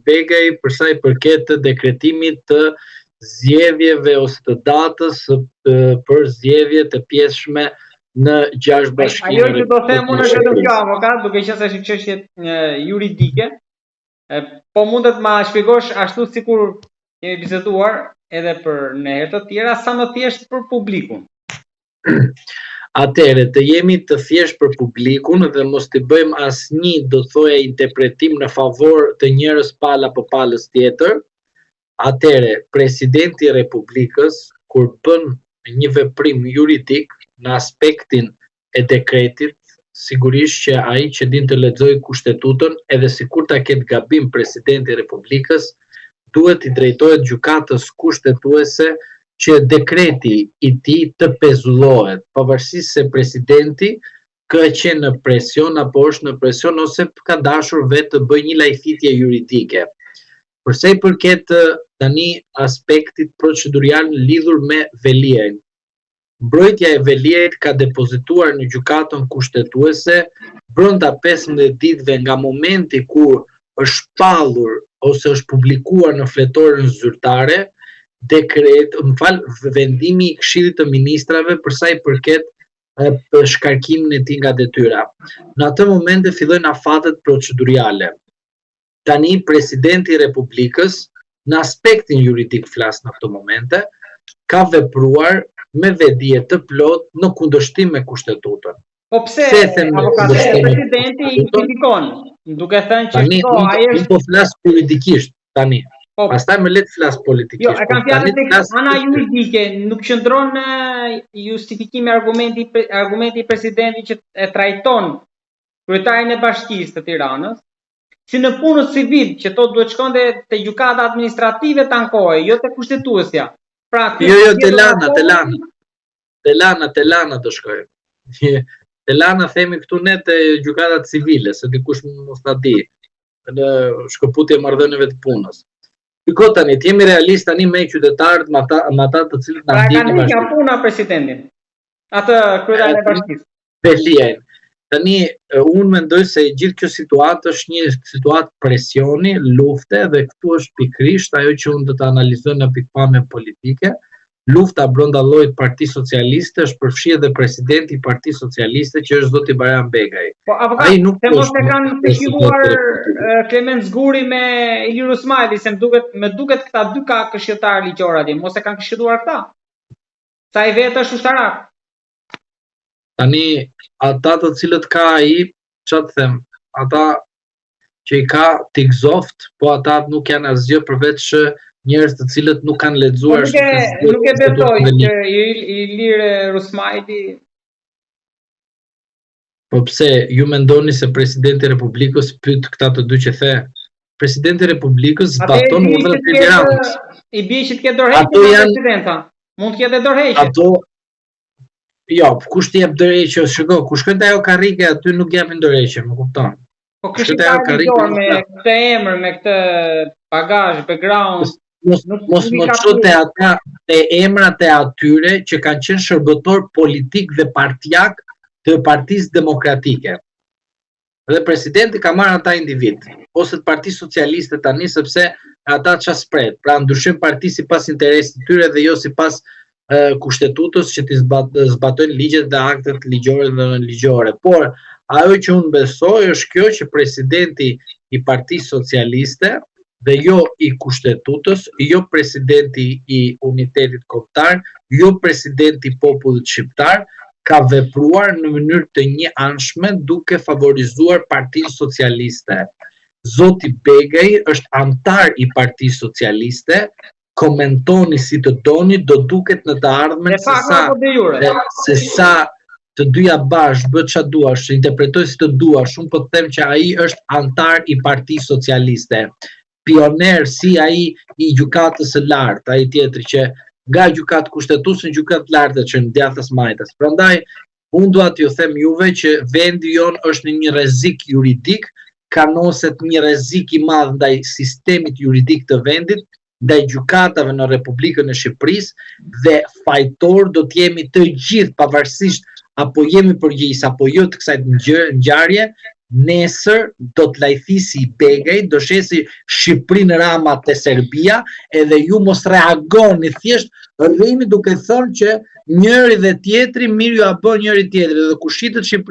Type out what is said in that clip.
Begaj për sa i përket të dekretimit të zgjedhjeve ose të datës për zgjedhje të pjesshme në 6 bashkinë. Ajo që do them unë është vetëm kjo, avokat, duke qenë se është çështje juridike, po mundet ma shpjegosh ashtu sikur kemi biseduar edhe për në herë të tjera, sa më thjesht për publikun. Atëherë, të jemi të thjesht për publikun dhe mos të bëjmë asnjë, do thoya, interpretim në favor të njërës palë apo palës tjetër. Atëherë, presidenti i Republikës, kur bën një veprim juridik në aspektin e dekretit, sigurisht që ai që din të lexojë kushtetutën, edhe sikur ta ketë gabim presidenti i Republikës, duhet i drejtohet gjykatës kushtetuese që dekreti i tij të pezullohet, pavarësisht se presidenti ka qenë në presion apo është në presion ose ka dashur vetë të bëjë një lajthitje juridike. Përsa i përket tani aspektit procedurial lidhur me Veliajin. Mbrojtja e Veliajit ka depozituar në gjykatën kushtetuese brenda 15 ditëve nga momenti kur është shpallur ose është publikuar në fletoren zyrtare vendimi i Këshillit të Ministrave për sa i përket shkarkimin e tij nga detyra. Në atë moment fillojnë afatet proceduriale. Tani presidenti i Republikës, në aspektin juridik flas në këto momente, ka vepruar me vedije të plot në kundërshtim me kushtetutën. Po pse presidenti i kritikon, duke thënë që ai është po flas juridikisht tani. Pastaj më le të flas politikisht. Jo, e kam fjalën tek ana juridike, nuk qëndron në justifikimi argumenti i presidentit që e trajton kryetarin e Bashkisë të Tiranës si në punën civil, që to duhet shkonte te gjykata administrative të ankohej, jo te kushtetuesja. Pra, jo, Telana të shkoj. Telana themi këtu ne te gjykata civile, se dikush mos ta di, në shkëputje marrëdhënieve të punës. Piko tani, të jemi realist tani me qytetarët, me ata të cilët na ndjekin. Pra, ka ndjekin puna presidentin. Atë kryetarin e Bashkisë. Veliajin. Tani, unë mendoj se gjithë kjo situatë është një situatë presioni, lufte, dhe këtu është pikrisht ajo që unë do të analizoj në pikpamje politike. Lufta brenda llojit Parti Socialiste është përfshirë dhe presidenti i Partisë Socialiste që është zoti Bajram Begaj. Po avokat, se mos e kanë përshkruar Klement Zguri me Ilir Usmajli, se më duket këta dy ka këshilltar ligjor atje, mos e kanë këshilluar këta. Sa i vetë është ushtarak. Tani ata të cilët ka ai, çfarë të them, ata që i ka Tikzoft, po ata nuk janë asgjë përveç njerëz të cilët nuk kanë lexuar. Nuk e besoj që Ilir Usmajli. Po pse ju mendoni se presidenti i Republikës pyet këta të dy që the? Presidenti i Republikës zbaton urdhrat e Tiranës. I bie që të ketë dorëheqje presidenta. Mund të ketë dorëheqje. Jo, kush t'i jep dorëheqje? Shiko, kur shkon ajo karrike aty nuk japin dorëheqje, më kupton? Po kush t'i jep me këtë emër, me këtë bagazh, background. Mos më çute ata te emrat e atyre që kanë qenë shërbëtor politik dhe partijak të Partisë Demokratike. Dhe presidenti ka marrë ata individ, ose të Partisë Socialiste tani, sepse ata çfarë spret, pra ndryshim parti sipas interesit të tyre dhe jo sipas kushtetutës që t'i zbatojnë ligjet dhe aktet ligjore dhe nënligjore. Por ajo që unë besoj është kjo që presidenti i Partisë Socialiste dhe jo i kushtetutës, jo presidenti i Unitetit Kombëtar, jo presidenti i popullit shqiptar, ka vepruar në mënyrë të njëanshme duke favorizuar Partinë Socialiste. Zoti Begaj është antar i Partisë Socialiste, komentoni si të doni, do duket në të ardhmen se sa të dyja bashkë bëhet çfarë duash, interpretoj si të duash, unë po të them që ai është antar i Partisë Socialiste. Pioner si ai i gjykatës së lartë, ai tjetri që nga gjykatë kushtetuese në gjykatë lartë që në djathtas majtas. Prandaj unë dua t'ju them juve që vendi jon është në një rrezik juridik, ka noset një rrezik i madh ndaj sistemit juridik të vendit, ndaj gjykatave në Republikën e Shqipërisë dhe fajtor do të jemi të gjithë pavarësisht apo jemi përgjegjës apo jo të kësaj ngjarje, nesër do të lajthisi Begaj, do shesi Shqipërinë Rama te Serbia, edhe ju mos reagoni, thjesht rrimi duke thënë që njëri dhe tjetri mirë ju a bën njëri tjetri, dhe kur shitet Shqipëria